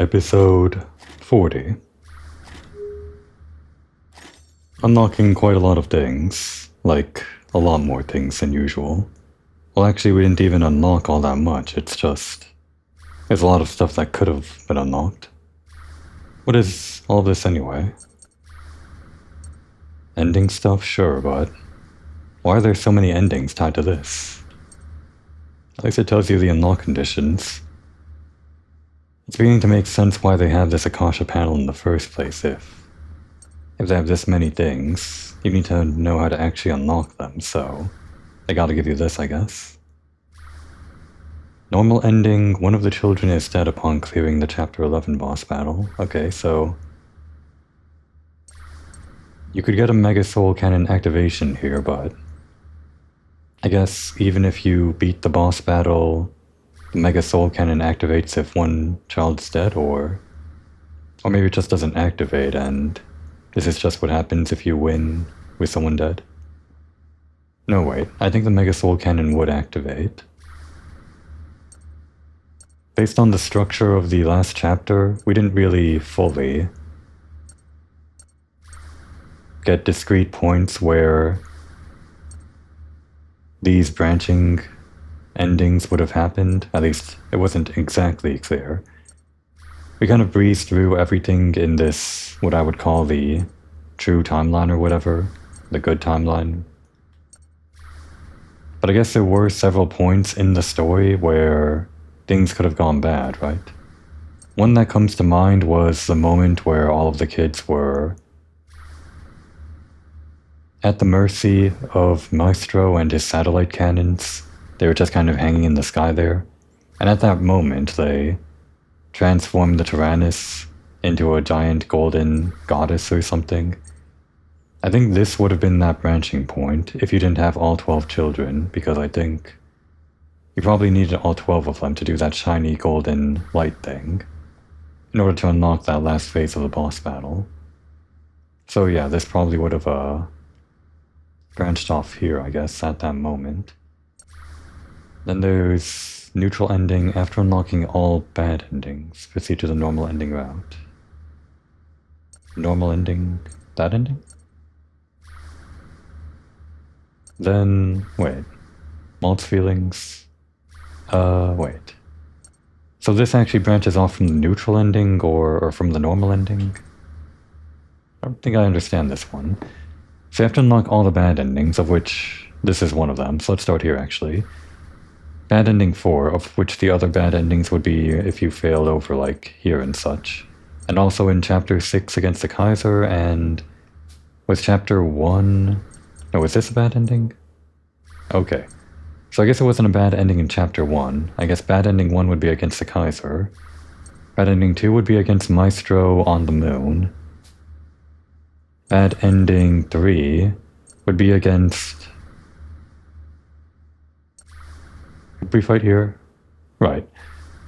Episode 40. Unlocking quite a lot of things, like a lot more things than usual. Well, actually, we didn't even unlock all that much, it's just there's a lot of stuff that could have been unlocked. What is all this anyway? Ending stuff? Sure, but why are there so many endings tied to this? At least it tells you the unlock conditions. It's beginning to make sense why they have this Akasha panel in the first place. If they have this many things, you need to know how to actually unlock them, so they gotta give you this, I guess. Normal ending, one of the children is dead upon clearing the Chapter 11 boss battle. Okay, so you could get a Mega Soul Cannon activation here, but I guess even if you beat the boss battle, the Mega Soul Cannon activates if one child's dead, or maybe it just doesn't activate and this is just what happens if you win with someone dead. No, wait, I think the Mega Soul Cannon would activate. Based on the structure of the last chapter, we didn't really fully get discrete points where these branching endings would have happened. At least it wasn't exactly clear. We kind of breezed through everything in this, what I would call the true timeline or whatever, the good timeline. But I guess there were several points in the story where things could have gone bad, right? One that comes to mind was the moment where all of the kids were at the mercy of Maestro and his satellite cannons. They were just kind of hanging in the sky there. And at that moment, they transformed the Tyrannus into a giant golden goddess or something. I think this would have been that branching point if you didn't have all 12 children, because I think you probably needed all 12 of them to do that shiny golden light thing in order to unlock that last phase of the boss battle. So yeah, this probably would have branched off here, I guess, at that moment. Then there's neutral ending. After unlocking all bad endings, proceed to the normal ending route. Normal ending, that ending? Then, wait. Malt's feelings. Wait. So this actually branches off from the neutral ending or from the normal ending? I don't think I understand this one. So you have to unlock all the bad endings, of which this is one of them, so let's start here actually. Bad ending 4, of which the other bad endings would be if you failed over like here and such. And also in chapter 6 against the Kaiser, and was chapter 1... No, was this a bad ending? Okay. So I guess it wasn't a bad ending in chapter 1. I guess bad ending 1 would be against the Kaiser. Bad ending 2 would be against Maestro on the moon. Bad ending 3 would be against... Did we fight here? Right.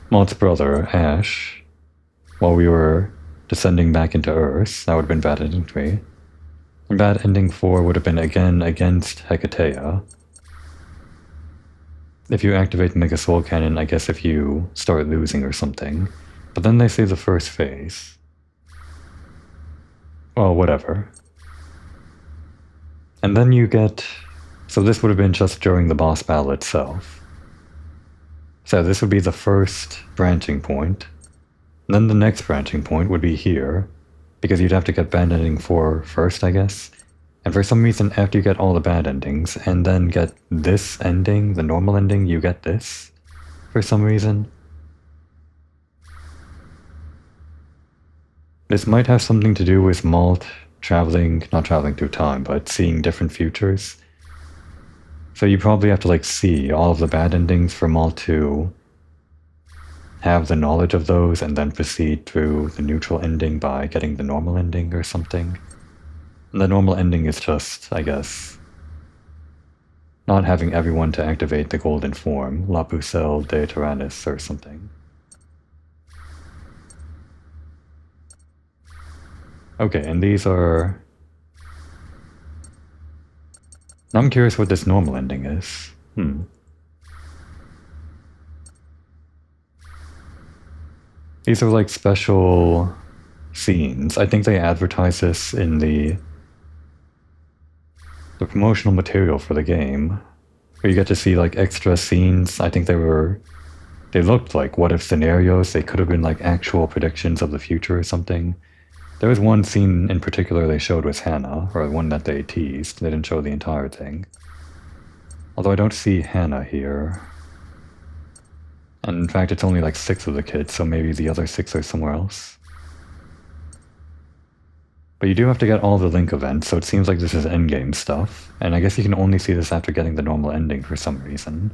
Maud's brother, Ash. While we were descending back into Earth, that would have been bad ending 3. And bad ending 4 would have been again against Hecatea. If you activate the Mega Soul Cannon, I guess if you start losing or something. But then they say the first phase. Well, whatever. And then you get... So this would have been just during the boss battle itself. So this would be the first branching point. And then the next branching point would be here, because you'd have to get bad ending 4 first, I guess. And for some reason, after you get all the bad endings, and then get this ending, the normal ending, you get this. For some reason. This might have something to do with Malt not traveling through time, but seeing different futures. So you probably have to like see all of the bad endings for Malt to have the knowledge of those, and then proceed through the neutral ending by getting the normal ending or something. And the normal ending is just, I guess, not having everyone to activate the golden form, La Pucelle de Tyrannus or something. Okay, and these are... Now I'm curious what this normal ending is. These are like special scenes. I think they advertise this in the promotional material for the game, where you get to see like extra scenes. I think they looked like what if scenarios. They could have been like actual predictions of the future or something. There was one scene in particular they showed was Hannah, or one that they teased. They didn't show the entire thing. Although I don't see Hannah here. And in fact, it's only like 6 of the kids, so maybe the other 6 are somewhere else. But you do have to get all the link events, so it seems like this is endgame stuff. And I guess you can only see this after getting the normal ending for some reason.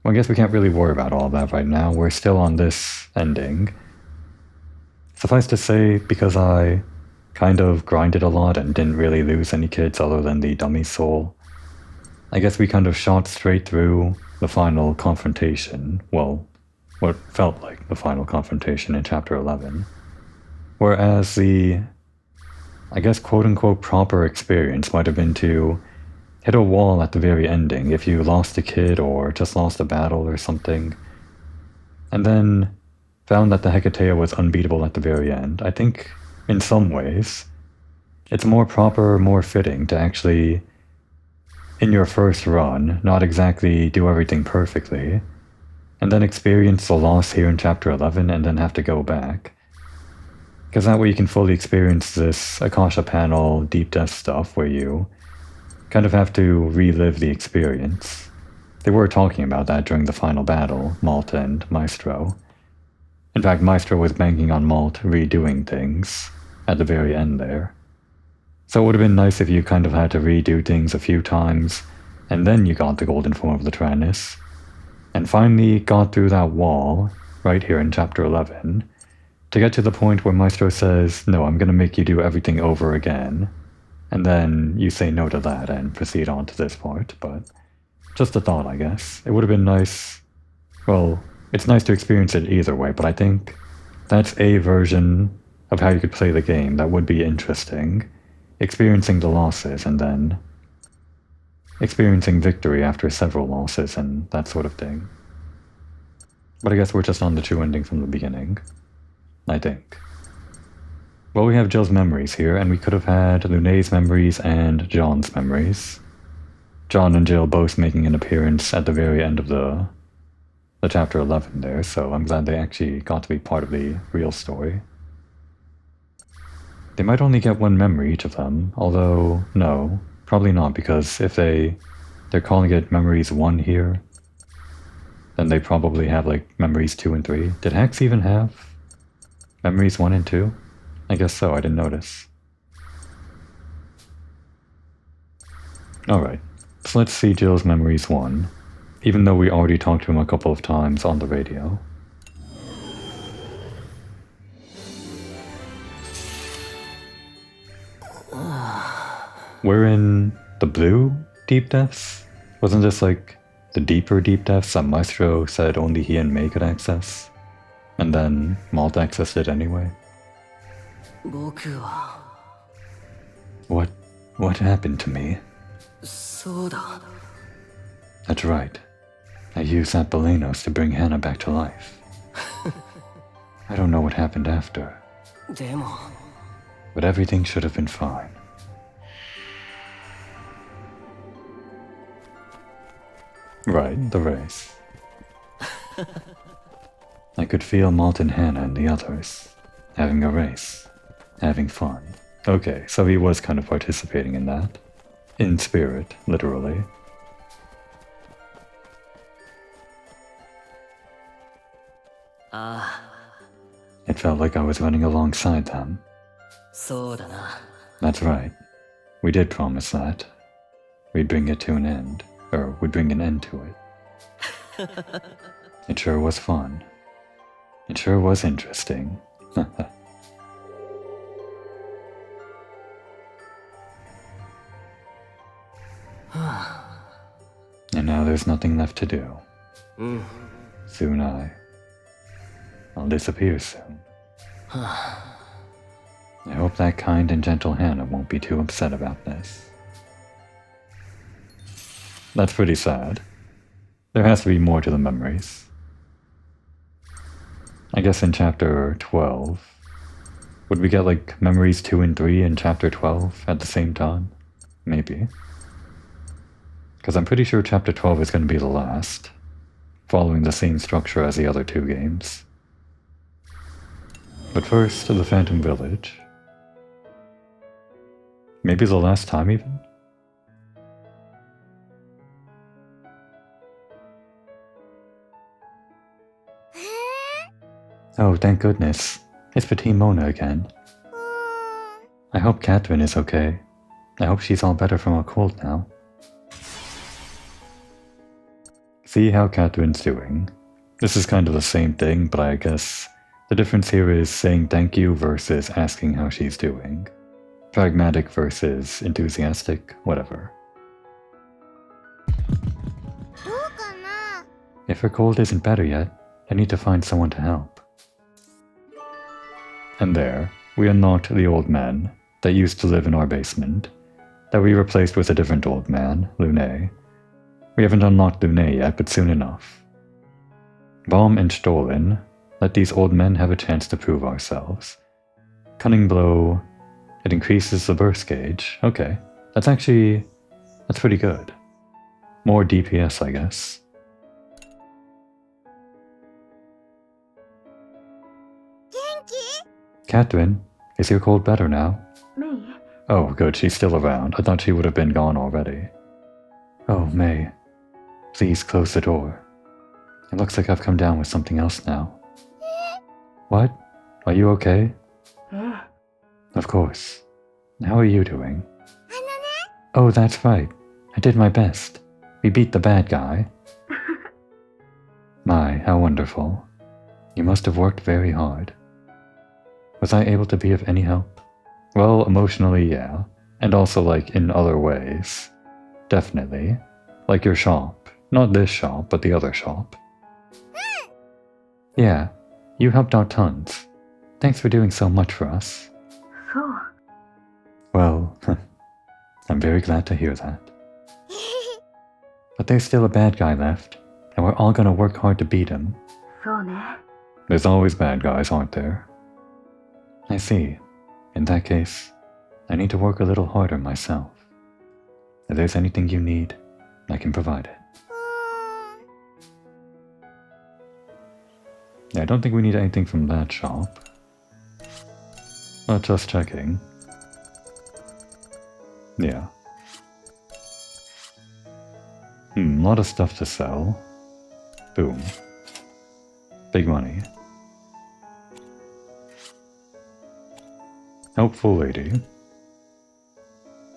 Well, I guess we can't really worry about all that right now. We're still on this ending. Suffice to say, because I kind of grinded a lot and didn't really lose any kids other than the dummy soul, I guess we kind of shot straight through the final confrontation. Well, what felt like the final confrontation in Chapter 11. Whereas the, I guess quote-unquote proper experience might have been to hit a wall at the very ending if you lost a kid or just lost a battle or something, and then found that the Hecatea was unbeatable at the very end. I think, in some ways, it's more proper, more fitting to actually, in your first run, not exactly do everything perfectly, and then experience the loss here in Chapter 11 and then have to go back. Because that way you can fully experience this Akasha panel deep death stuff where you kind of have to relive the experience. They were talking about that during the final battle, Malt and Maestro. In fact, Maestro was banking on Malt redoing things at the very end there. So it would have been nice if you kind of had to redo things a few times, and then you got the golden form of Latranus, and finally got through that wall, right here in Chapter 11, to get to the point where Maestro says, no, I'm gonna make you do everything over again, and then you say no to that and proceed on to this part, but just a thought, I guess. It would have been nice, well, it's nice to experience it either way, but I think that's a version of how you could play the game that would be interesting. Experiencing the losses and then experiencing victory after several losses and that sort of thing. But I guess we're just on the true ending from the beginning, I think. Well, we have Jill's memories here, and we could have had Lune's memories and John's memories. John and Jill both making an appearance at the very end of the Chapter 11 there, so I'm glad they actually got to be part of the real story. They might only get 1 memory, each of them, although, no, probably not, because if they're calling it Memories 1 here, then they probably have, like, Memories 2 and 3. Did Hex even have Memories 1 and 2? I guess so, I didn't notice. Alright, so let's see Jill's Memories 1, even though we already talked to him a couple of times on the radio. We're in the blue deep depths? Wasn't this like the deeper deep depths that Maestro said only he and May could access? And then Malt accessed it anyway? What happened to me? That's right. I used that Belenos to bring Hannah back to life. I don't know what happened after. But everything should have been fine. Right, the race. I could feel Malt and Hannah and the others having a race, having fun. Okay, so he was kind of participating in that. In spirit, literally. It felt like I was running alongside them. That's right. We did promise that. We'd bring it to an end. Or would bring an end to it. It sure was fun. It sure was interesting. And now there's nothing left to do. Soon I'll disappear soon. I hope that kind and gentle Hannah won't be too upset about this. That's pretty sad. There has to be more to the memories. I guess in chapter 12. Would we get like memories 2 and 3 in chapter 12 at the same time? Maybe. Because I'm pretty sure chapter 12 is going to be the last, following the same structure as the other 2 games. But first, to the Phantom Village. Maybe the last time even? Oh, thank goodness. It's Petite Mona again. I hope Catherine is okay. I hope she's all better from her cold now. See how Catherine's doing. This is kind of the same thing, but I guess the difference here is saying thank you versus asking how she's doing. Pragmatic versus enthusiastic, whatever. If her cold isn't better yet, I need to find someone to help. And there, we unlocked the old man that used to live in our basement, that we replaced with a different old man, Lune. We haven't unlocked Lune yet, but soon enough. Bomb and Stolen, let these old men have a chance to prove ourselves. Cunning Blow, it increases the burst gauge. Okay, that's pretty good. More DPS, I guess. Catherine, is your cold better now? Me? Oh, good, she's still around. I thought she would have been gone already. Oh, May. Please close the door. It looks like I've come down with something else now. What? Are you okay? Of course. How are you doing? Oh, that's right. I did my best. We beat the bad guy. My, how wonderful. You must have worked very hard. Was I able to be of any help? Well, emotionally, yeah. And also, like, in other ways. Definitely. Like your shop. Not this shop, but the other shop. Yeah, you helped out tons. Thanks for doing so much for us. So. Well, I'm very glad to hear that. But there's still a bad guy left, and we're all gonna work hard to beat him. So ne. There's always bad guys, aren't there? I see. In that case, I need to work a little harder myself. If there's anything you need, I can provide it. Yeah, I don't think we need anything from that shop. But just checking. Yeah. A lot of stuff to sell. Boom. Big money. Helpful lady.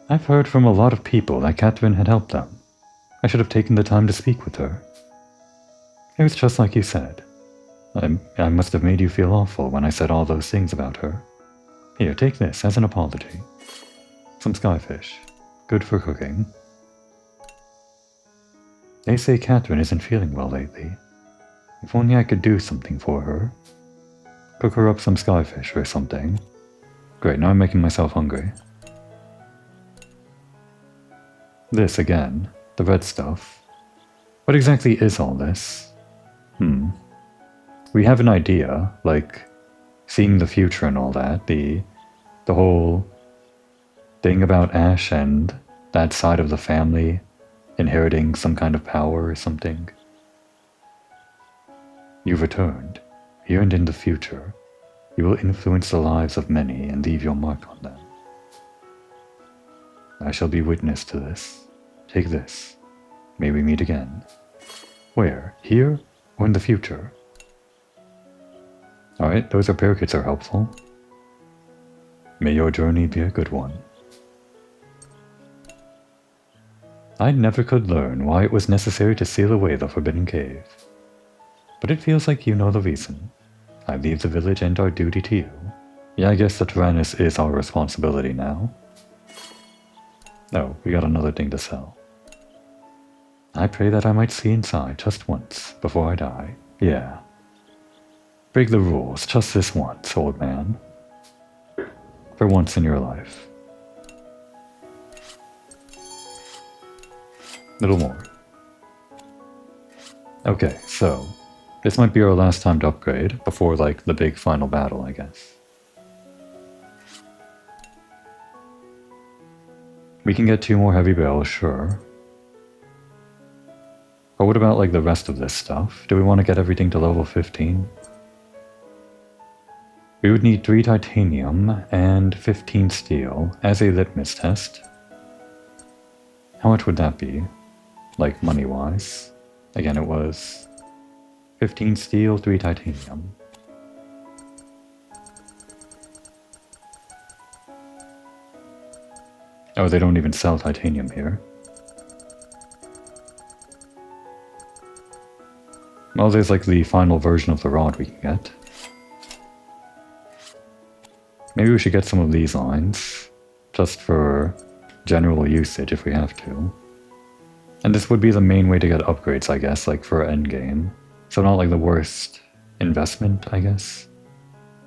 I've heard from a lot of people that Catherine had helped them. I should have taken the time to speak with her. It was just like you said. I must have made you feel awful when I said all those things about her. Here, take this as an apology. Some skyfish. Good for cooking. They say Catherine isn't feeling well lately. If only I could do something for her. Cook her up some skyfish or something. Great, now I'm making myself hungry. This again, the red stuff. What exactly is all this? We have an idea, like seeing the future and all that, the whole thing about Ash and that side of the family inheriting some kind of power or something. You've returned, here and in the future. You will influence the lives of many and leave your mark on them. I shall be witness to this. Take this. May we meet again. Where? Here? Or in the future? Alright, those repair kits are helpful. May your journey be a good one. I never could learn why it was necessary to seal away the Forbidden Cave. But it feels like you know the reason. I leave the village and our duty to you. Yeah, I guess the Tyrannus is our responsibility now. Oh, we got another thing to sell. I pray that I might see inside just once before I die. Yeah. Break the rules just this once, old man. For once in your life. Little more. Okay, so This might be our last time to upgrade, before, like, the big final battle, I guess. We can get 2 more heavy barrels, sure. But what about, like, the rest of this stuff? Do we want to get everything to level 15? We would need 3 titanium and 15 steel as a litmus test. How much would that be? Like, money-wise? Again, it was 15 steel, 3 titanium. Oh, they don't even sell titanium here. Well, there's like the final version of the rod we can get. Maybe we should get some of these lines, just for general usage if we have to. And this would be the main way to get upgrades, I guess, like for endgame. So not like the worst investment, I guess.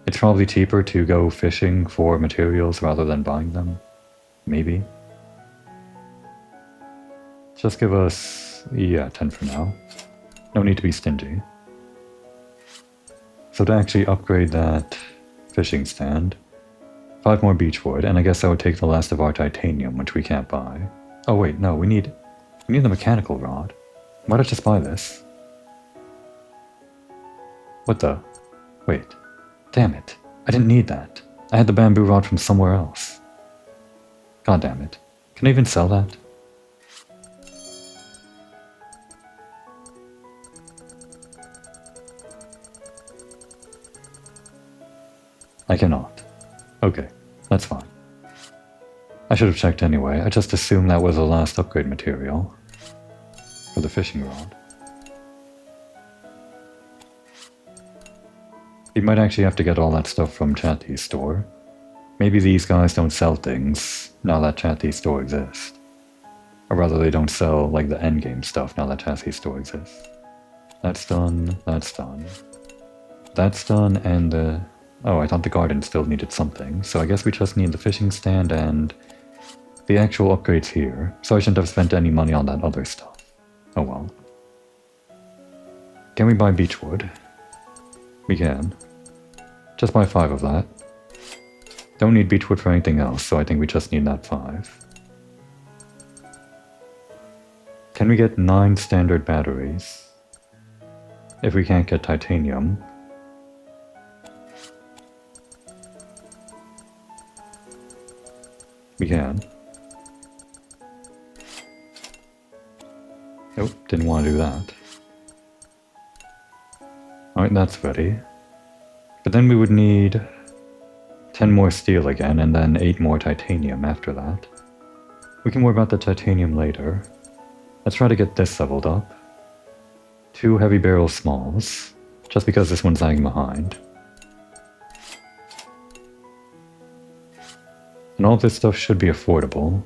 It's probably cheaper to go fishing for materials rather than buying them. Maybe. Just give us, yeah, 10 for now. No need to be stingy. So to actually upgrade that fishing stand, 5 more beechwood, and I guess that would take the last of our titanium, which we can't buy. Oh wait, no, we need the mechanical rod. Why did I just buy this? What the? Wait. Damn it. I didn't need that. I had the bamboo rod from somewhere else. God damn it. Can I even sell that? I cannot. Okay, that's fine. I should have checked anyway. I just assumed that was the last upgrade material for the fishing rod. You might actually have to get all that stuff from Chatty's store. Maybe these guys don't sell things now that Chatty's store exists. Or rather, they don't sell, like, the endgame stuff now that Chatty's store exists. That's done, that's done. That's done, and the... Oh, I thought the garden still needed something, so I guess we just need the fishing stand and the actual upgrades here, so I shouldn't have spent any money on that other stuff. Oh well. Can we buy beechwood? We can. Just buy 5 of that. Don't need beechwood for anything else, so I think we just need that 5. Can we get 9 standard batteries? If we can't get titanium. We can. Nope, didn't want to do that. Alright, that's ready. But then we would need 10 more steel again, and then 8 more titanium after that. We can worry about the titanium later. Let's try to get this leveled up. 2 heavy barrel smalls, just because this one's lagging behind. And all of this stuff should be affordable.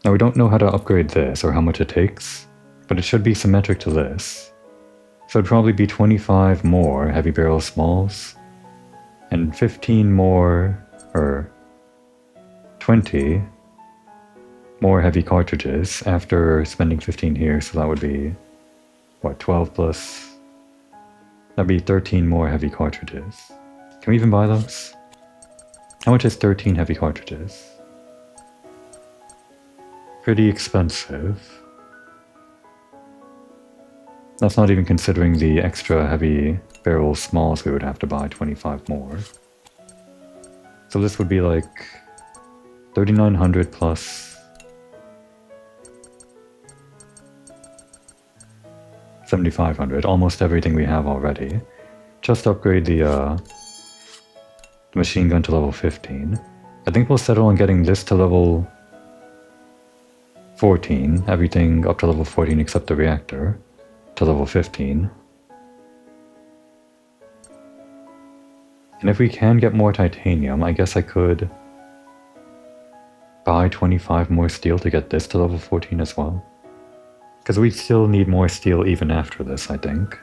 Now we don't know how to upgrade this or how much it takes, but it should be symmetric to this. So it'd probably be 25 more heavy barrel smalls, and 15 more, or 20 more heavy cartridges after spending 15 here, so that would be, what, 12 plus... That'd be 13 more heavy cartridges. Can we even buy those? How much is 13 heavy cartridges? Pretty expensive. That's not even considering the extra heavy barrel smalls we would have to buy 25 more. So this would be like 3,900 plus 7,500, almost everything we have already. Just upgrade the machine gun to level 15. I think we'll settle on getting this to level 14, everything up to level 14 except the reactor, to level 15. And if we can get more titanium, I guess I could buy 25 more steel to get this to level 14 as well. Because we still need more steel even after this, I think.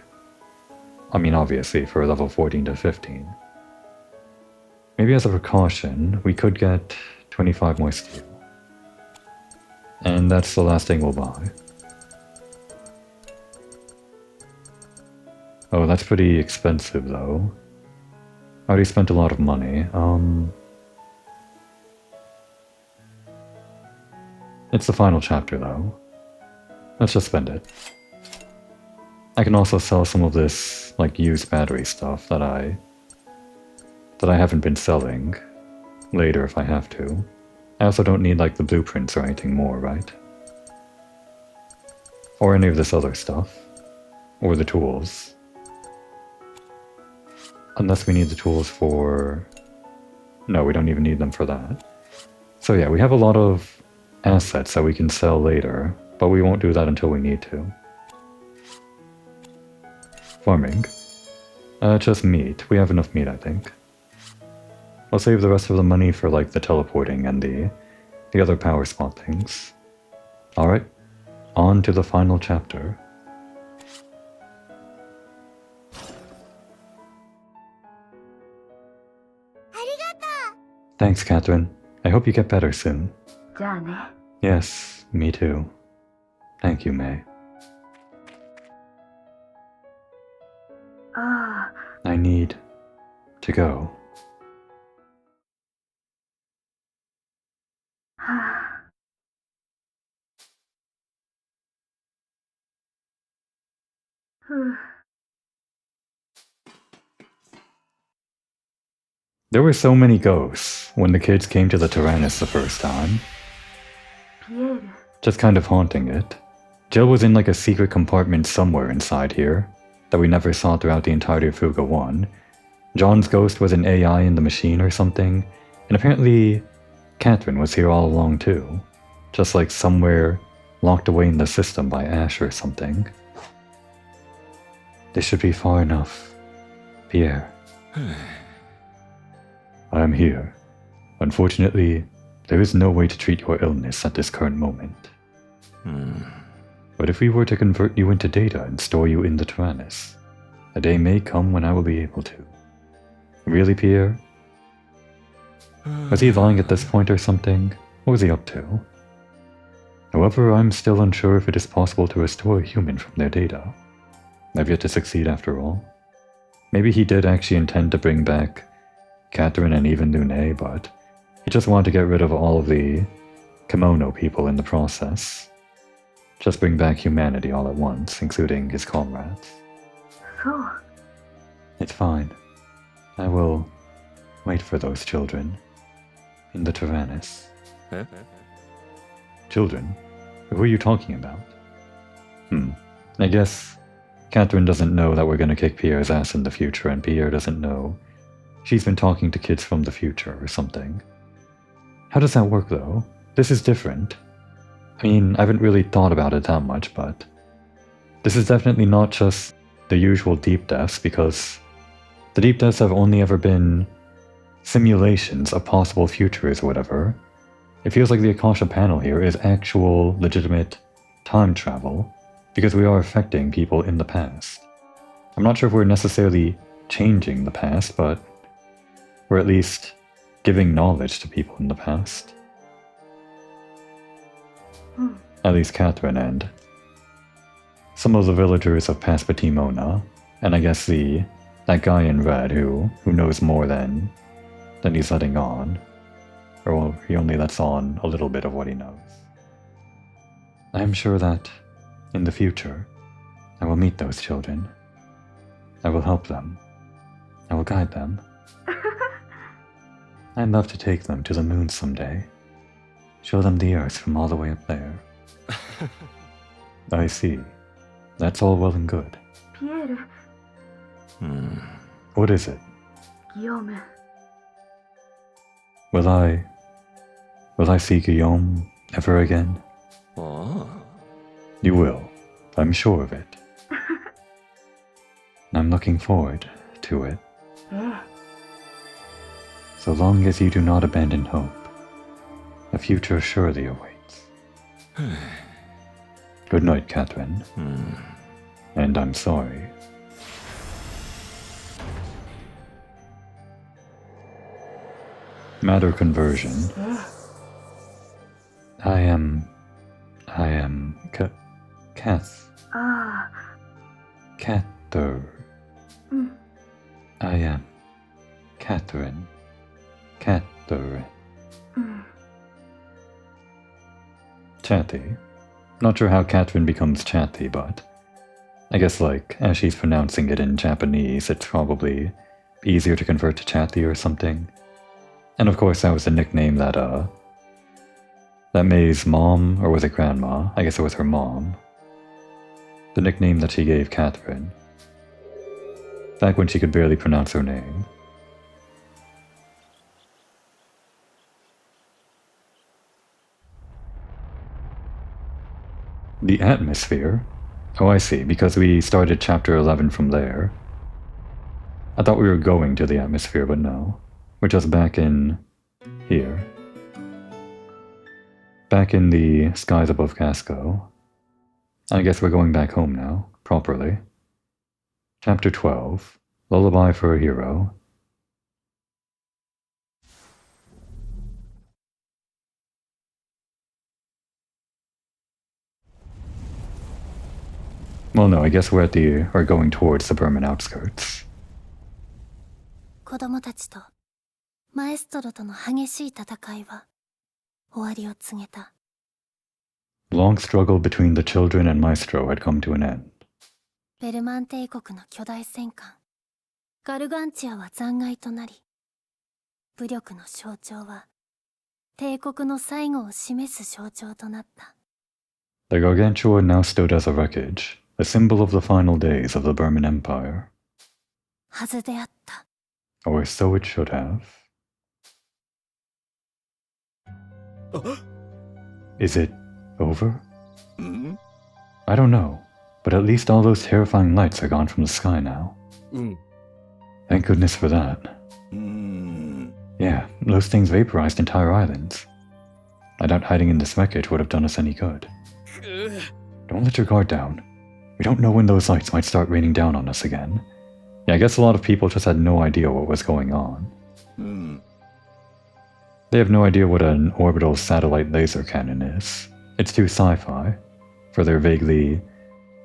I mean, obviously, for level 14 to 15. Maybe as a precaution, we could get 25 more steel. And that's the last thing we'll buy. Oh, that's pretty expensive though. I already spent a lot of money. It's the final chapter though. Let's just spend it. I can also sell some of this, like, used battery stuff that I haven't been selling later if I have to. I also don't need, like, the blueprints or anything more, right? Or any of this other stuff. Or the tools. Unless we need the tools for... No, we don't even need them for that. So yeah, we have a lot of assets that we can sell later, but we won't do that until we need to. Farming. Just meat. We have enough meat, I think. I'll save the rest of the money for, like, the teleporting and the other power spot things. Alright, on to the final chapter. Thanks, Catherine. I hope you get better soon. Yes, me too. Thank you, May. I need to go. There were so many ghosts when the kids came to the Tyrannus the first time. Just kind of haunting it. Jill was in, like, a secret compartment somewhere inside here that we never saw throughout the entirety of Fuga 1. John's ghost was an AI in the machine or something, and apparently Catherine was here all along too. Just, like, somewhere locked away in the system by Ash or something. This should be far enough. Pierre. I am here. Unfortunately, there is no way to treat your illness at this current moment. But if we were to convert you into data and store you in the Tyrannus, a day may come when I will be able to. Really, Pierre? Was he lying at this point or something? What was he up to? However, I'm still unsure if it is possible to restore a human from their data. I've yet to succeed after all. Maybe he did actually intend to bring back Catherine and even Lune, but he just wanted to get rid of all of the kimono people in the process. Just bring back humanity all at once, including his comrades. It's fine. I will wait for those children in the Tyrannus. Children? Who are you talking about? I guess Catherine doesn't know that we're gonna kick Pierre's ass in the future, and Pierre doesn't know she's been talking to kids from the future or something. How does that work, though? This is different. I mean, I haven't really thought about it that much, but this is definitely not just the usual deep deaths, because the deep deaths have only ever been simulations of possible futures or whatever. It feels like the Akasha panel here is actual, legitimate time travel, because we are affecting people in the past. I'm not sure if we're necessarily changing the past, but we're at least giving knowledge to people in the past. At least Catherine and some of the villagers of Paspatimona, and I guess that guy in red who knows more than he's letting on. Or well, he only lets on a little bit of what he knows. I am sure that in the future I will meet those children. I will help them. I will guide them. I'd love to take them to the moon someday. Show them the Earth from all the way up there. I see. That's all well and good. Pierre. What is it? Guillaume. Will I see Guillaume ever again? You will. I'm sure of it. I'm looking forward to it. So long as you do not abandon hope, a future surely awaits. Good night, Catherine. And I'm sorry. Matter conversion. I am Cath. Cather. Catherine. Catherine. うん。 Chatty. Not sure how Catherine becomes Chatty, but I guess, like, as she's pronouncing it in Japanese, it's probably easier to convert to Chatty or something. And of course, that was the nickname that May's mom, or was it grandma? I guess it was her mom. The nickname that she gave Catherine. Back when she could barely pronounce her name. The atmosphere? Oh, I see, because we started chapter 11 from there. I thought we were going to the atmosphere, but no. We're just back in here. Back in the skies above Casco. I guess we're going back home now, properly. Chapter 12. Lullaby for a Hero. Well, no, I guess we're going towards the Burman outskirts. 子供たちとマエストロとの激しい戦いは終わりを告げた。 Long struggle between the children and Maestro had come to an end. ベルマン帝国の巨大戦艦ガルガンチアは残骸となり、武力の象徴は帝国の最後を示す象徴となった。 The Gargantua now stood as a wreckage, a symbol of the final days of the Burman Empire. はずであった。 Or so it should have. Is it over? I don't know, but at least all those terrifying lights are gone from the sky now. Thank goodness for that. Yeah, those things vaporized entire islands. I doubt hiding in this wreckage would have done us any good. Don't let your guard down. We don't know when those lights might start raining down on us again. Yeah, I guess a lot of people just had no idea what was going on. They have no idea what an orbital satellite laser cannon is. It's too sci-fi for their vaguely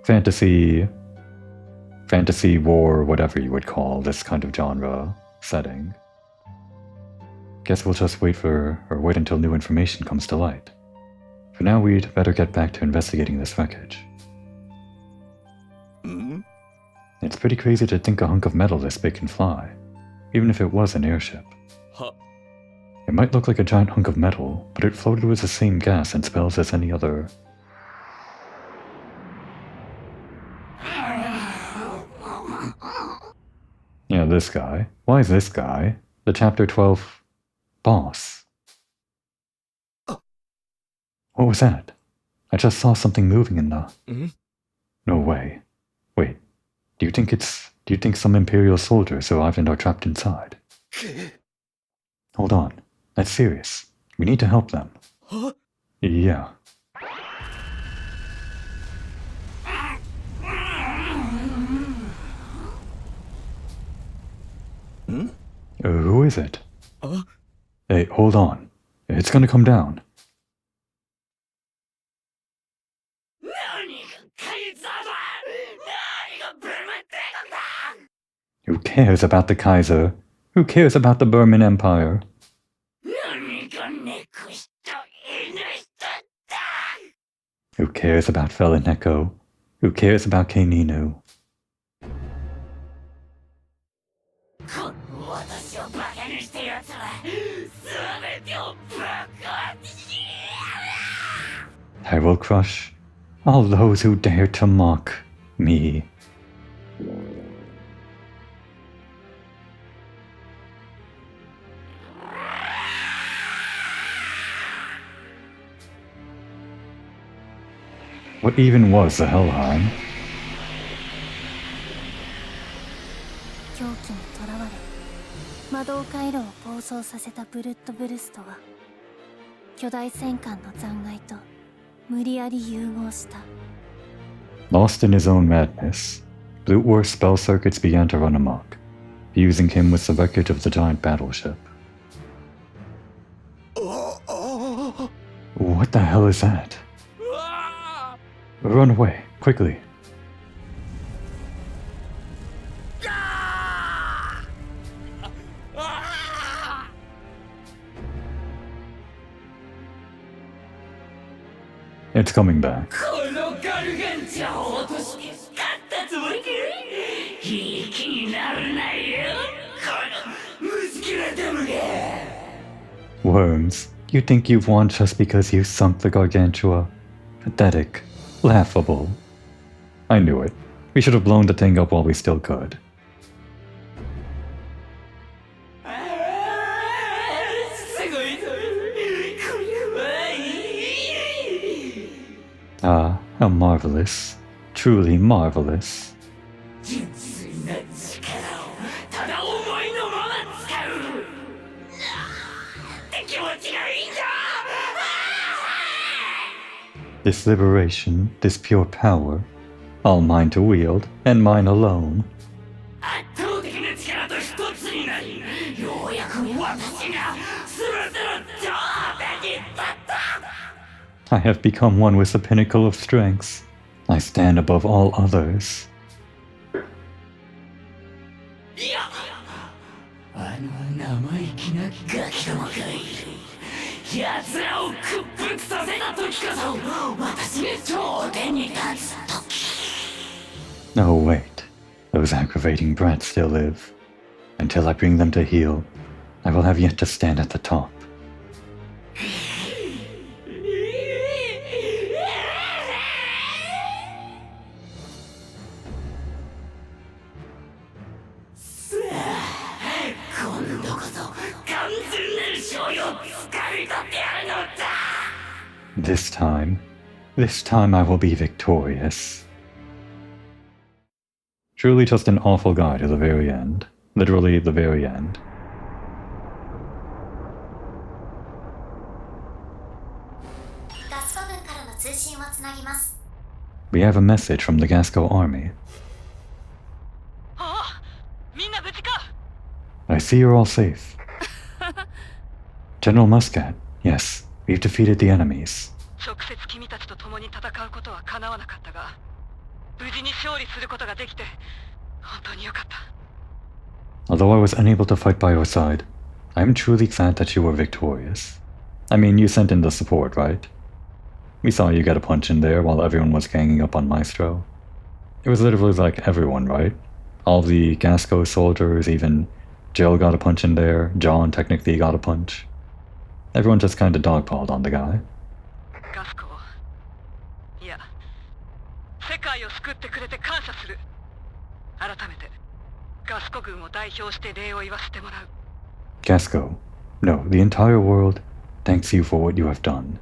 fantasy war, whatever you would call this kind of genre setting. Guess we'll just wait until new information comes to light. For now, we'd better get back to investigating this wreckage. It's pretty crazy to think a hunk of metal this big can fly, even if it was an airship. It might look like a giant hunk of metal, but it floated with the same gas and spells as any other. Yeah, this guy. Why is this guy the Chapter 12 boss? What was that? I just saw something moving in the... No way. Wait, do you think some Imperial soldiers survived and are trapped inside? Hold on, that's serious. We need to help them. Yeah. Who is it? Hey, hold on. It's gonna come down. Who cares about the Kaiser? Who cares about the Burman Empire? Who cares about Felineko? Who cares about Kaininu? I will crush all those who dare to mock me. What even was the Helheim? 狂気にとらわれ魔導回路を暴走させたブルッドブルストは巨大戦艦の残骸と無理やり融合した。 Lost in his own madness, Blue War's spell circuits began to run amok, fusing him with the wreckage of the giant battleship. What the hell is that? Run away, quickly. It's coming back. Worms, you think you've won just because you sunk the Gargantua? Pathetic. Laughable. I knew it. We should have blown the thing up while we still could. Ah, how marvelous. Truly marvelous. This liberation, this pure power, all mine to wield, and mine alone. I have become one with the pinnacle of strengths. I stand above all others. Oh wait, those aggravating brats still live. Until I bring them to heel, I will have yet to stand at the top. This time I will be victorious. Truly just an awful guy to the very end. Literally the very end. We have a message from the Gasco army. I see you're all safe. General Muscat, yes, we've defeated the enemies. Although I was unable to fight by your side, I am truly glad that you were victorious. I mean, you sent in the support, right? We saw you get a punch in there while everyone was ganging up on Maestro. It was literally like everyone, right? All the Gasco soldiers, even Jill got a punch in there, John technically got a punch. Everyone just kinda dogpiled on the guy. Gasco, no, the entire world thanks you for what you have done.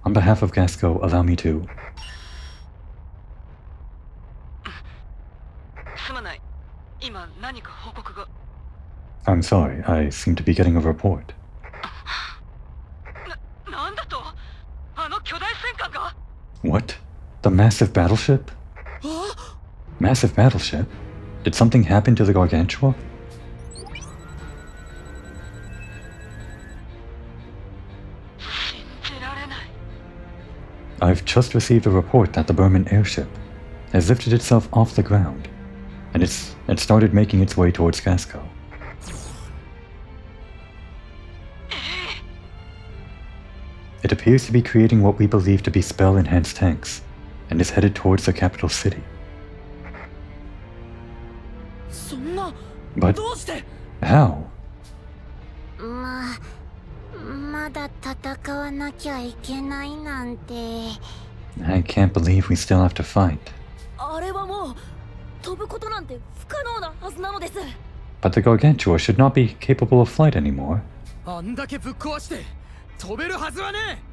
On behalf of Gasco, allow me to... I'm sorry, I seem to be getting a report. What? The massive battleship? Massive battleship? Did something happen to the Gargantua? I've just received a report that the Burman airship has lifted itself off the ground, and it started making its way towards Gasco. It appears to be creating what we believe to be spell-enhanced tanks, and is headed towards the capital city. But how? I can't believe we still have to fight. But the Gargantua should not be capable of flight anymore.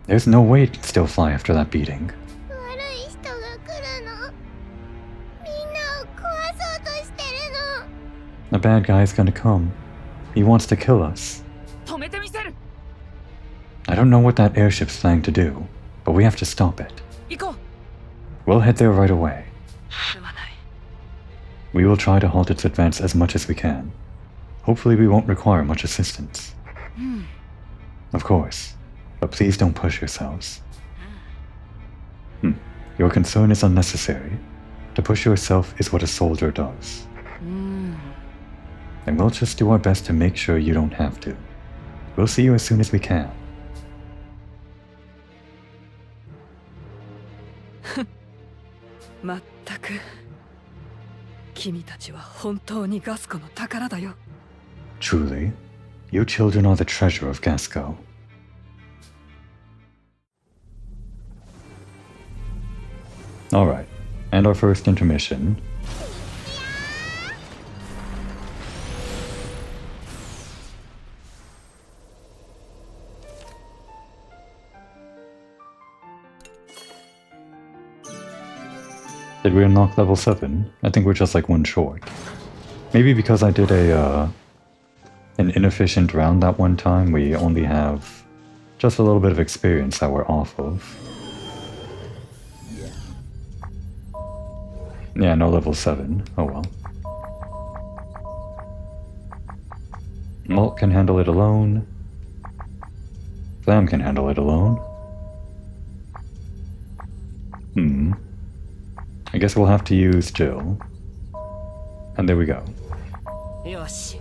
There's no way it can still fly after that beating. The bad guy's gonna come. He wants to kill us. I don't know what that airship's planning to do, but we have to stop it. We'll head there right away. We will try to halt its advance as much as we can. Hopefully we won't require much assistance. Of course, but please don't push yourselves. Your concern is unnecessary. To push yourself is what a soldier does. And we'll just do our best to make sure you don't have to. We'll see you as soon as we can. まったく君たちは本当にガスコの宝だよ。 Truly, you children are the treasure of Gasco. Alright, and our first intermission. Did we unlock level 7? I think we're just like one short. Maybe because I did an inefficient round that one time, we only have just a little bit of experience that we're off of. Yeah, no level 7. Oh well. Malt can handle it alone. Flam can handle it alone. I guess we'll have to use Jill. And there we go. よし。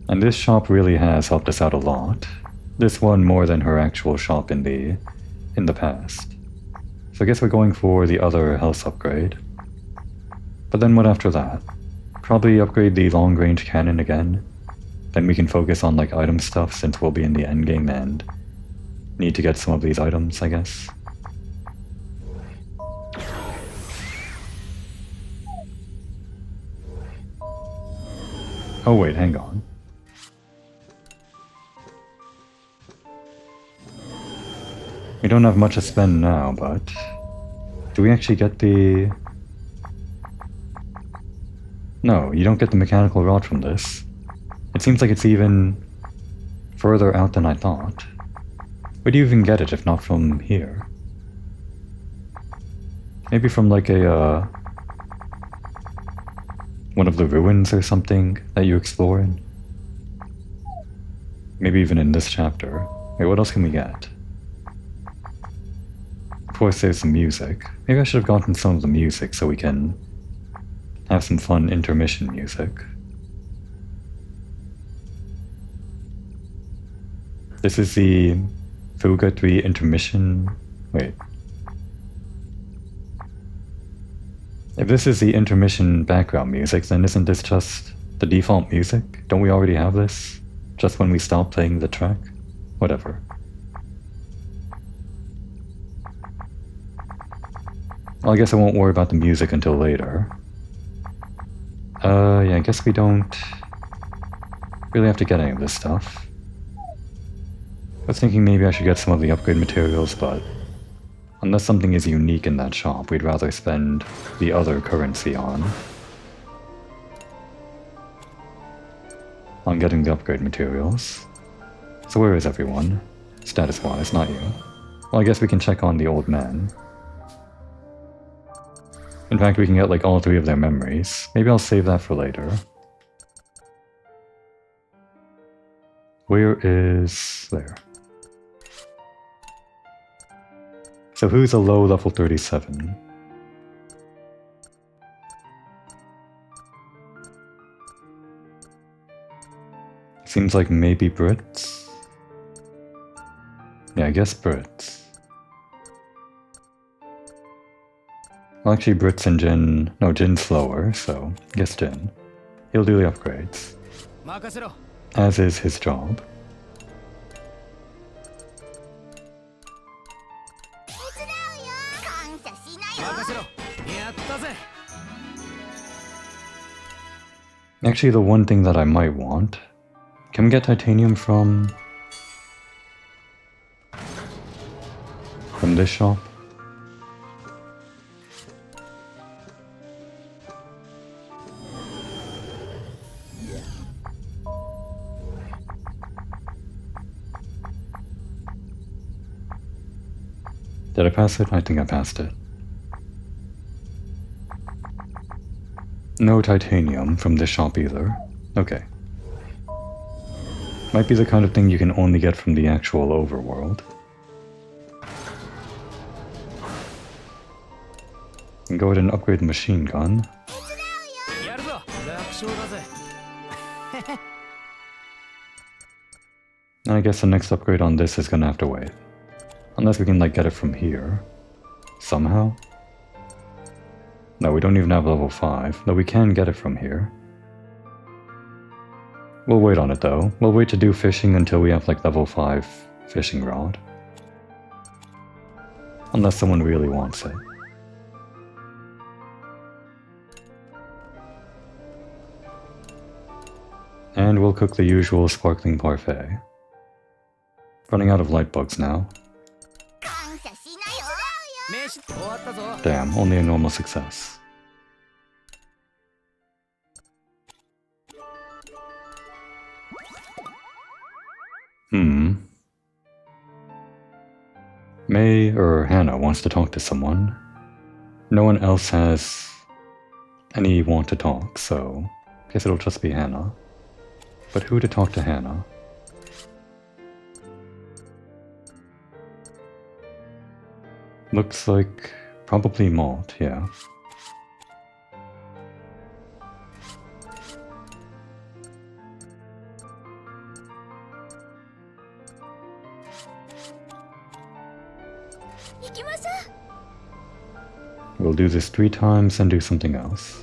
And this shop really has helped us out a lot. This one more than her actual shop in the past. So I guess we're going for the other health upgrade. But then what after that? Probably upgrade the long range cannon again. Then we can focus on like item stuff since we'll be in the endgame and need to get some of these items, I guess. Oh wait, hang on. We don't have much to spend now, but do we actually get the... No, you don't get the mechanical rod from this. It seems like it's even further out than I thought. Where do you even get it if not from here? Maybe from like a, one of the ruins or something that you explore in? Maybe even in this chapter. Wait, what else can we get? Of course there's some music. Maybe I should have gotten some of the music so we can have some fun intermission music. This is the Fuga 3 intermission... Wait. If this is the intermission background music, then isn't this just the default music? Don't we already have this? Just when we stop playing the track? Whatever. Well, I guess I won't worry about the music until later. Yeah, I guess we don't really have to get any of this stuff. I was thinking maybe I should get some of the upgrade materials, but unless something is unique in that shop, we'd rather spend the other currency on getting the upgrade materials. So where is everyone? Status-wise, not you. Well, I guess we can check on the old man. In fact, we can get like all 3 of their memories. Maybe I'll save that for later. Where is... there. So who's a low level 37? Seems like maybe Brits? Yeah, I guess Brits. Well, actually Brits and Jin... No, Jin's slower, so I guess Jin. He'll do the upgrades. As is his job. Actually, the one thing that I might want... Can we get titanium from this shop? Did I pass it? I think I passed it. No titanium from this shop either. Okay. Might be the kind of thing you can only get from the actual overworld. And go ahead and upgrade the machine gun. I guess the next upgrade on this is gonna have to wait. Unless we can, like, get it from here. Somehow? No, we don't even have level 5, though we can get it from here. We'll wait on it, though. We'll wait to do fishing until we have, like, level 5 fishing rod. Unless someone really wants it. And we'll cook the usual sparkling parfait. Running out of light bugs now. Damn, only a normal success. May or Hannah wants to talk to someone. No one else has any want to talk, so I guess it'll just be Hannah. But who to talk to Hannah? Looks like probably Malt, yeah. We'll do this 3 times and do something else.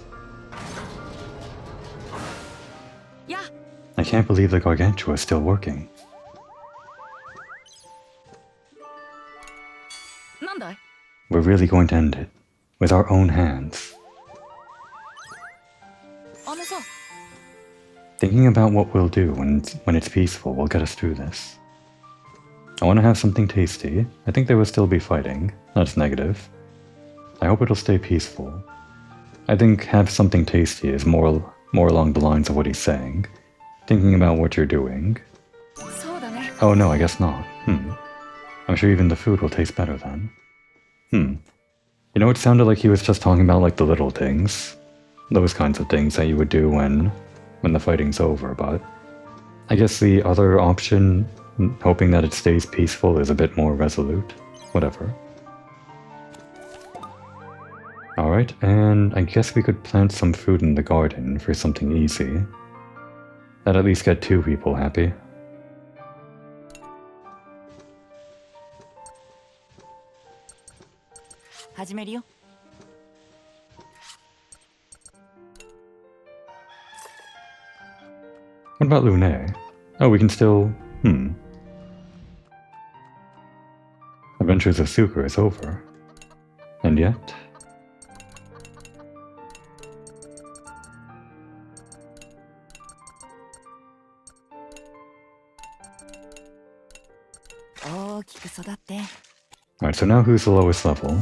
I can't believe the Gargantua is still working. We're really going to end it. With our own hands. Thinking about what we'll do when it's peaceful will get us through this. I want to have something tasty. I think they will still be fighting. That's negative. I hope it'll stay peaceful. I think have something tasty is more along the lines of what he's saying. Thinking about what you're doing. Oh no, I guess not. I'm sure even the food will taste better then. You know, it sounded like he was just talking about like the little things. Those kinds of things that you would do when the fighting's over, but I guess the other option, hoping that it stays peaceful, is a bit more resolute. Whatever. Alright, and I guess we could plant some food in the garden for something easy. That'd at least get 2 people happy. What about Lune? Oh, we can still... Adventures of Sucre is over. And yet... Alright, so now who's the lowest level?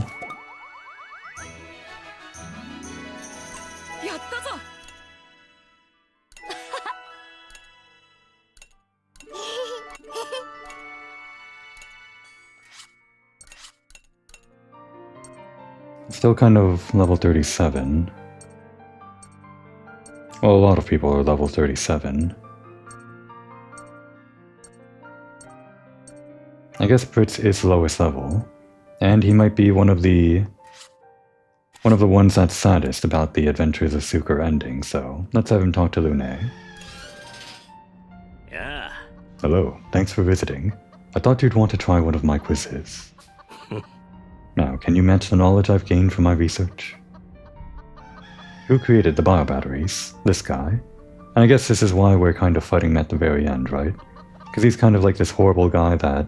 Still kind of level 37. Well, a lot of people are level 37. I guess Fritz is lowest level, and he might be one of the ones that's saddest about the Adventures of Sucre ending, so let's have him talk to Lune. Yeah. Hello, thanks for visiting. I thought you'd want to try one of my quizzes. Now, can you match the knowledge I've gained from my research? Who created the biobatteries? This guy. And I guess this is why we're kind of fighting him at the very end, right? Because he's kind of like this horrible guy that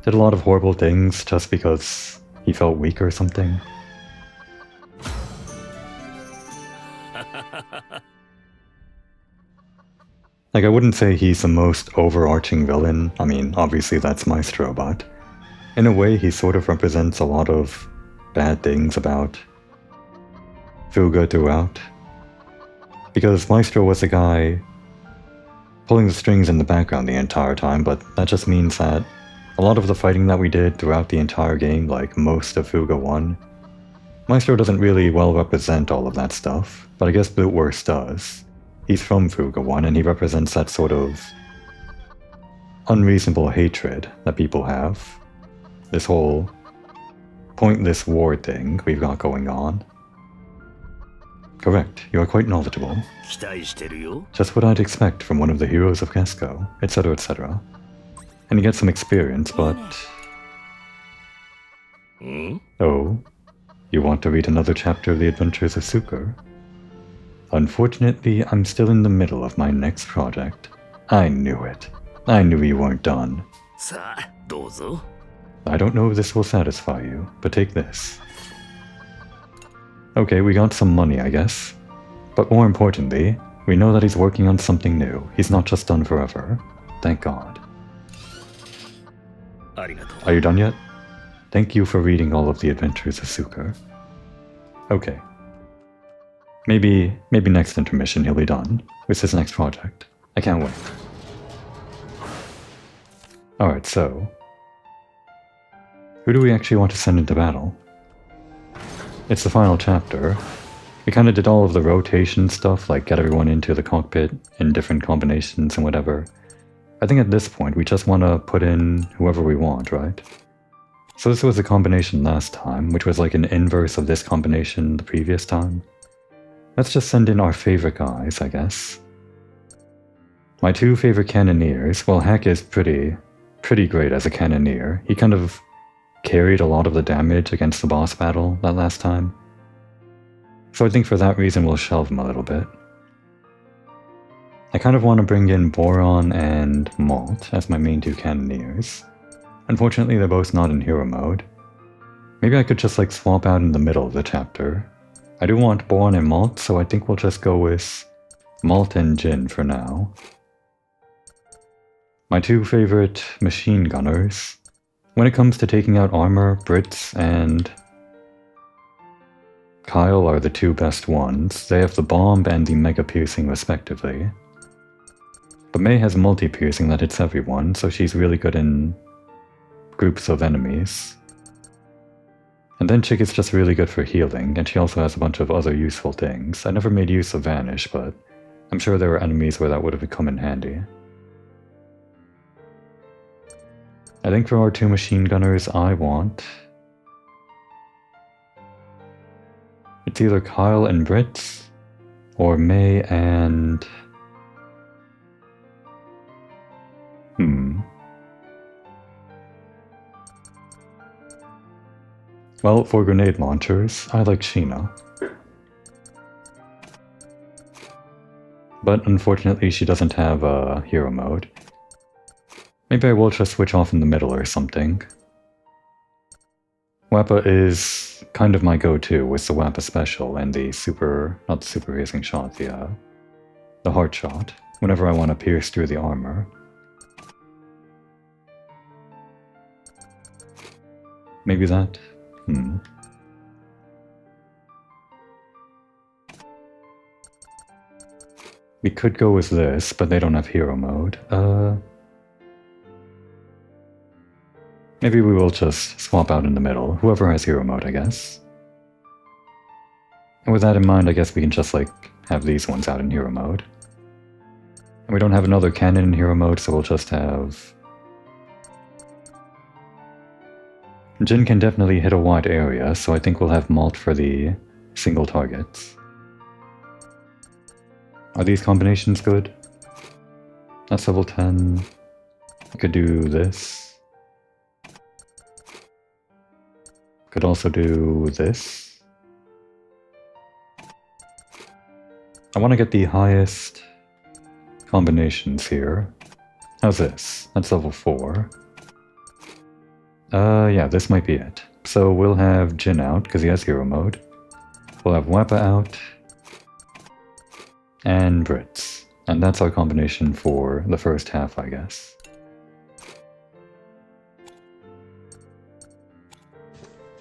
did a lot of horrible things just because he felt weak or something. Like, I wouldn't say he's the most overarching villain. I mean, obviously that's Maestro, but in a way he sort of represents a lot of bad things about Fuga throughout. Because Maestro was the guy pulling the strings in the background the entire time, but that just means that a lot of the fighting that we did throughout the entire game, like most of Fuga 1, Maestro doesn't really well represent all of that stuff, but I guess Blutwurst does. He's from Fuga 1 and he represents that sort of unreasonable hatred that people have. This whole pointless war thing we've got going on. Correct, you are quite knowledgeable. Just what I'd expect from one of the heroes of Casco, etc., etc. And you get some experience, but... Oh, you want to read another chapter of the Adventures of Suker? Unfortunately, I'm still in the middle of my next project. I knew it. I knew you weren't done. I don't know if this will satisfy you, but take this. Okay, we got some money, I guess. But more importantly, we know that he's working on something new. He's not just done forever. Thank God. Are you done yet? Thank you for reading all of the Adventures of Suker. Okay. Maybe next intermission he'll be done with his next project. I can't wait. Alright, so... who do we actually want to send into battle? It's the final chapter. We kind of did all of the rotation stuff, like get everyone into the cockpit in different combinations and whatever. I think at this point we just want to put in whoever we want, right? So this was a combination last time, which was like an inverse of this combination the previous time. Let's just send in our favorite guys, I guess. My two favorite cannoneers, well, Hack is pretty great as a cannoneer. He kind of carried a lot of the damage against the boss battle that last time. So I think for that reason we'll shelve him a little bit. I kind of want to bring in Boron and Malt as my main two cannoneers. Unfortunately, they're both not in hero mode. Maybe I could just like swap out in the middle of the chapter. I do want Boron and Malt, so I think we'll just go with Malt and Jin for now. My two favorite machine gunners. When it comes to taking out armor, Brits and Kyle are the two best ones. They have the bomb and the mega piercing respectively. But Mei has multi-piercing that hits everyone, so she's really good in groups of enemies. And then Chick is just really good for healing, and she also has a bunch of other useful things. I never made use of Vanish, but I'm sure there were enemies where that would have come in handy. I think for our two machine gunners, I want... it's either Kyle and Brits, or Mei and... Well, for grenade launchers, I like Sheena. But unfortunately she doesn't have a hero mode. Maybe I will just switch off in the middle or something. Wappa is kind of my go-to with the Wappa special and the not the super piercing shot, the heart shot, whenever I want to pierce through the armor. Maybe that? We could go with this, but they don't have hero mode. Maybe we will just swap out in the middle, whoever has hero mode, I guess. And with that in mind, I guess we can just, like, have these ones out in hero mode. And we don't have another cannon in hero mode, so we'll just have... Jin can definitely hit a wide area, so I think we'll have Malt for the single targets. Are these combinations good? That's level 10. I could do this. Could also do this. I want to get the highest combinations here. How's this? That's level 4. Yeah, this might be it. So we'll have Jin out, because he has hero mode. We'll have Wappa out. And Brits. And that's our combination for the first half, I guess.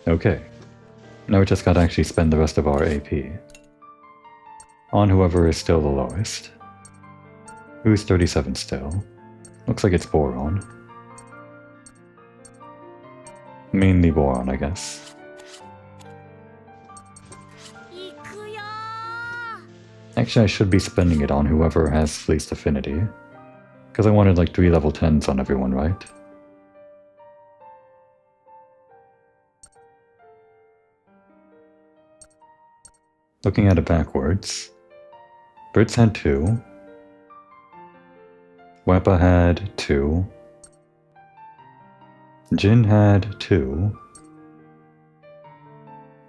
Okay. Now we just gotta actually spend the rest of our AP. On whoever is still the lowest. Who's 37 still? Looks like it's Boron. Mainly Boron, I guess. Actually, I should be spending it on whoever has least affinity. Because I wanted like 3 level 10s on everyone, right? Looking at it backwards, Brits had 2. Wappa had 2. Jin had 2.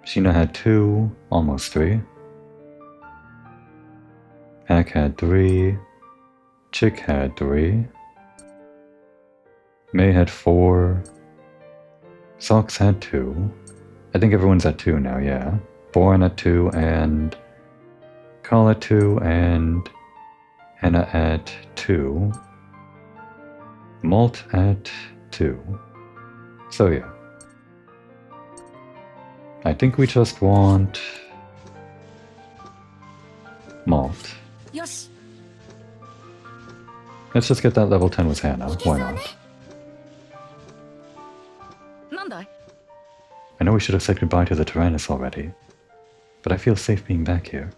Sheena had 2, almost 3. Hack had 3. Chick had 3. May had 4. Socks had 2. I think everyone's at 2 now, yeah. Boran at 2, and Carl at 2, and Hannah at 2. Malt at 2. So yeah. I think we just want Malt. よし Let's just get that level 10 with Hannah. Why not? なんだい I know we should have said goodbye to the Tyrannus already, but I feel safe being back here.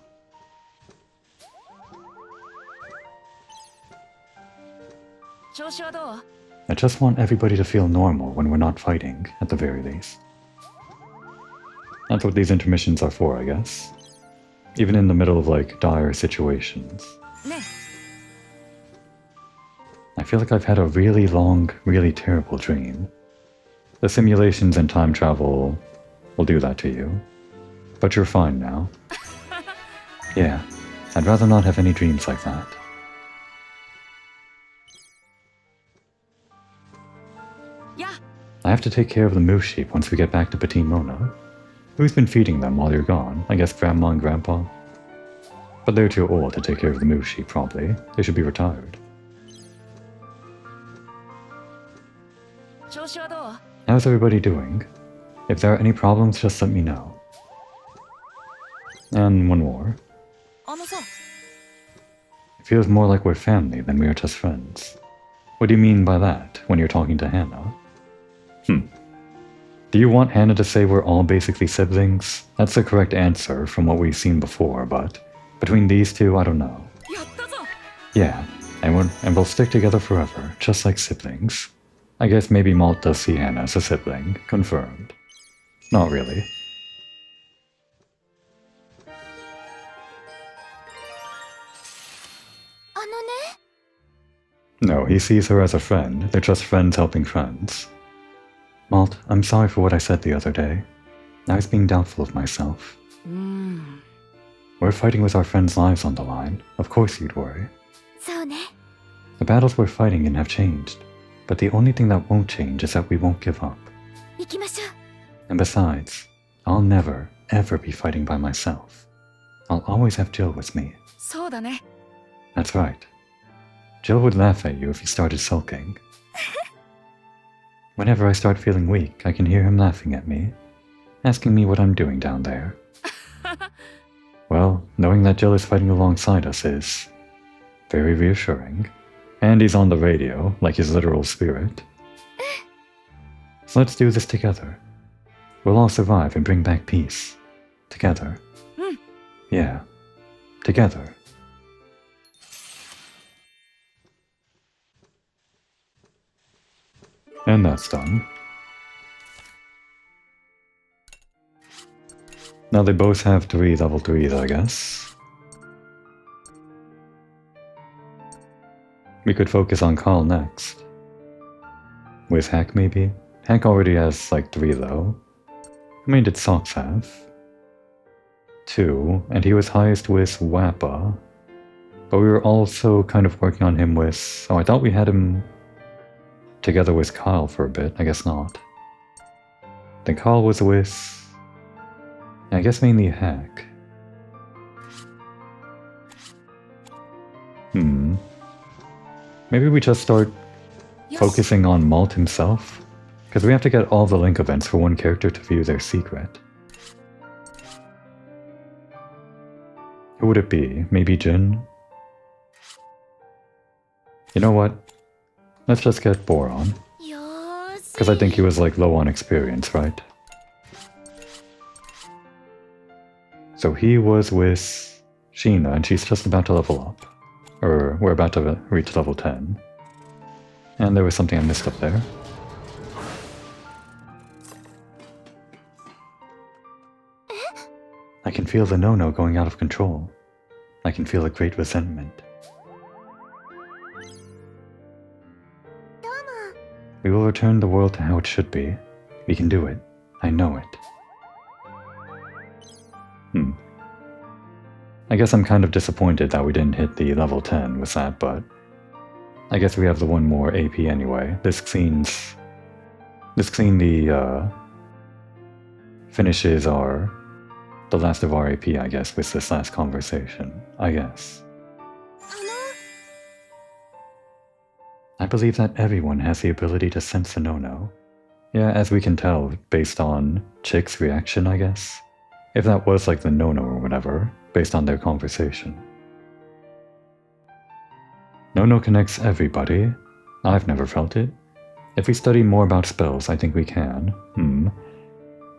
調子はどう I just want everybody to feel normal when we're not fighting, at the very least. That's what these intermissions are for, I guess. Even in the middle of, like, dire situations. ね I feel like I've had a really long, really terrible dream. The simulations and time travel will do that to you. But you're fine now. Yeah, I'd rather not have any dreams like that. や I have to take care of the moose sheep once we get back to Petit Mona. Who's been feeding them while you're gone? I guess Grandma and Grandpa? But they're too old to take care of the moose sheep, probably. They should be retired. 調子はどう How's everybody doing? If there are any problems, just let me know. And one more. あのさ It feels more like we're family than we are just friends. What do you mean by that when you're talking to Hannah? Do you want Hannah to say we're all basically siblings? That's the correct answer from what we've seen before, but between these two, I don't know. やったぞ Yeah, and we'll stick together forever, just like siblings. I guess maybe Malt does see Hannah as a sibling. Confirmed. Not really. あのね No, he sees her as a friend. They're just friends helping friends. Malt, I'm sorry for what I said the other day. I was being doubtful of myself. うーん We're fighting with our friends' lives on the line. Of course you'd worry. そうね The battles we're fighting in have changed. But the only thing that won't change is that we won't give up. 行きましょう And besides, I'll never, ever be fighting by myself. I'll always have Jill with me. そうだね That's right. Jill would laugh at you if you started sulking. Whenever I start feeling weak, I can hear him laughing at me, asking me what I'm doing down there. Well, knowing that Jill is fighting alongside us is very reassuring. And he's on the radio, like his literal spirit. So let's do this together. We'll all survive and bring back peace. Together. Yeah. Together. And that's done. Now they both have 3 level 3s, I guess. We could focus on Carl next. With Hack, maybe? Hack already has, like, 3, though. How many did Socks have? 2, and he was highest with Wappa. But we were also kind of working on him with... Oh, I thought we had him together with Kyle for a bit. I guess not. Then Kyle was with... I guess mainly Hack. Maybe we just start focusing on Malt himself? Because we have to get all the link events for one character to view their secret. Who would it be? Maybe Jin? You know what? Let's just get Boran. よーし Because I think he was like low on experience, right? So he was with Sheena and she's just about to level up. Or we're about to reach level 10. And there was something I missed up there. I can feel the no-no going out of control. I can feel a great resentment. We will return the world to how it should be. We can do it. I know it. I guess I'm kind of disappointed that we didn't hit the level 10 with that, but I guess we have the one more AP anyway. This clean finishes the last of our AP, I guess, with this last conversation, I guess. I believe that everyone has the ability to sense a no-no. Yeah, as we can tell, based on Chick's reaction, I guess. If that was like the no-no or whatever, based on their conversation. No-no connects everybody. I've never felt it. If we study more about spells, I think we can.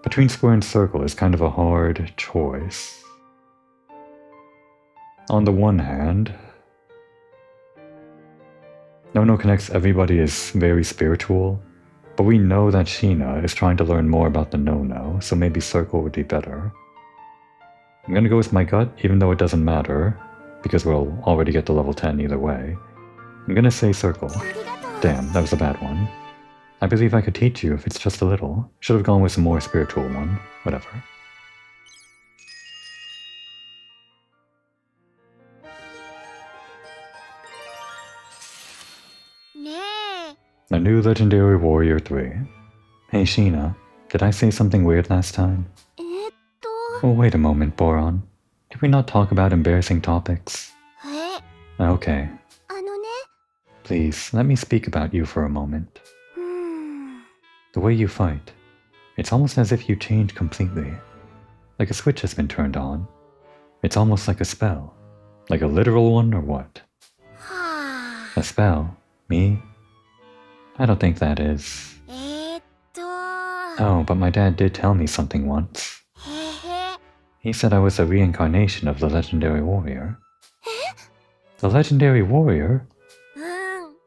Between square and circle is kind of a hard choice. On the one hand, no-no connects everybody is very spiritual, but we know that Sheena is trying to learn more about the no-no, so maybe circle would be better. I'm gonna go with my gut, even though it doesn't matter, because we'll already get to level 10 either way. I'm gonna say circle. Damn, that was a bad one. I believe I could teach you if it's just a little. Should have gone with a more spiritual one. Whatever. A new Legendary Warrior 3. Hey Sheena, did I say something weird last time? Oh, wait a moment, Boron. Did we not talk about embarrassing topics? Okay. Please, let me speak about you for a moment. The way you fight, it's almost as if you change completely. Like a switch has been turned on. It's almost like a spell. Like a literal one or what? A spell? Me? I don't think that is. Oh, but my dad did tell me something once. He said I was a reincarnation of the Legendary Warrior. The Legendary Warrior?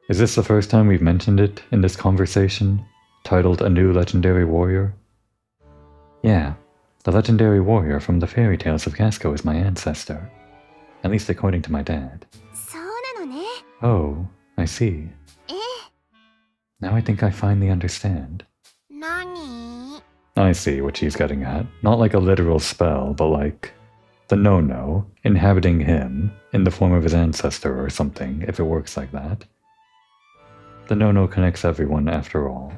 Is this the first time we've mentioned it in this conversation, titled A New Legendary Warrior? Yeah, the Legendary Warrior from the fairy tales of Casco is my ancestor. At least according to my dad. Oh, I see. Now I think I finally understand. I see what she's getting at. Not like a literal spell, but like the no-no inhabiting him in the form of his ancestor or something, if it works like that. The no-no connects everyone after all.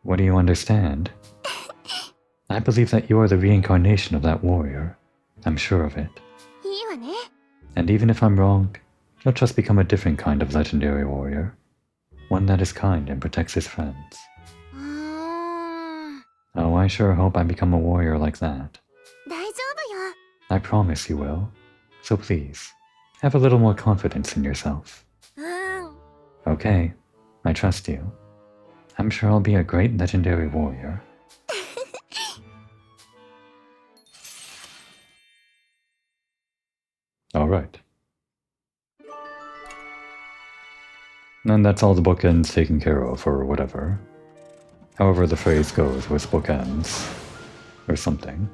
What do you understand? I believe that you are the reincarnation of that warrior. I'm sure of it. And even if I'm wrong, you'll just become a different kind of legendary warrior. One that is kind and protects his friends. Oh, I sure hope I become a warrior like that. I promise you will. So please, have a little more confidence in yourself. Okay, I trust you. I'm sure I'll be a great legendary warrior. Alright. And that's all the bookends taken care of, or whatever. However the phrase goes with bookends. Or something.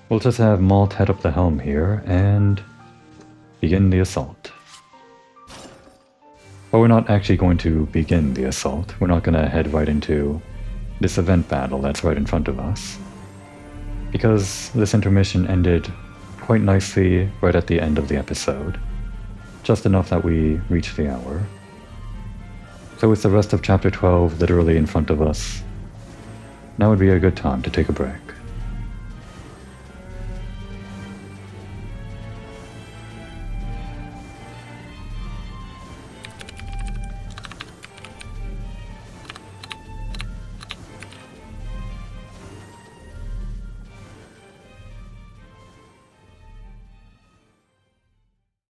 We'll just have Malt head up the helm here, and begin the assault. But we're not actually going to begin the assault. We're not going to head right into this event battle that's right in front of us. Because this intermission ended quite nicely right at the end of the episode. Just enough that we reached the hour. So with the rest of chapter 12 literally in front of us, now would be a good time to take a break.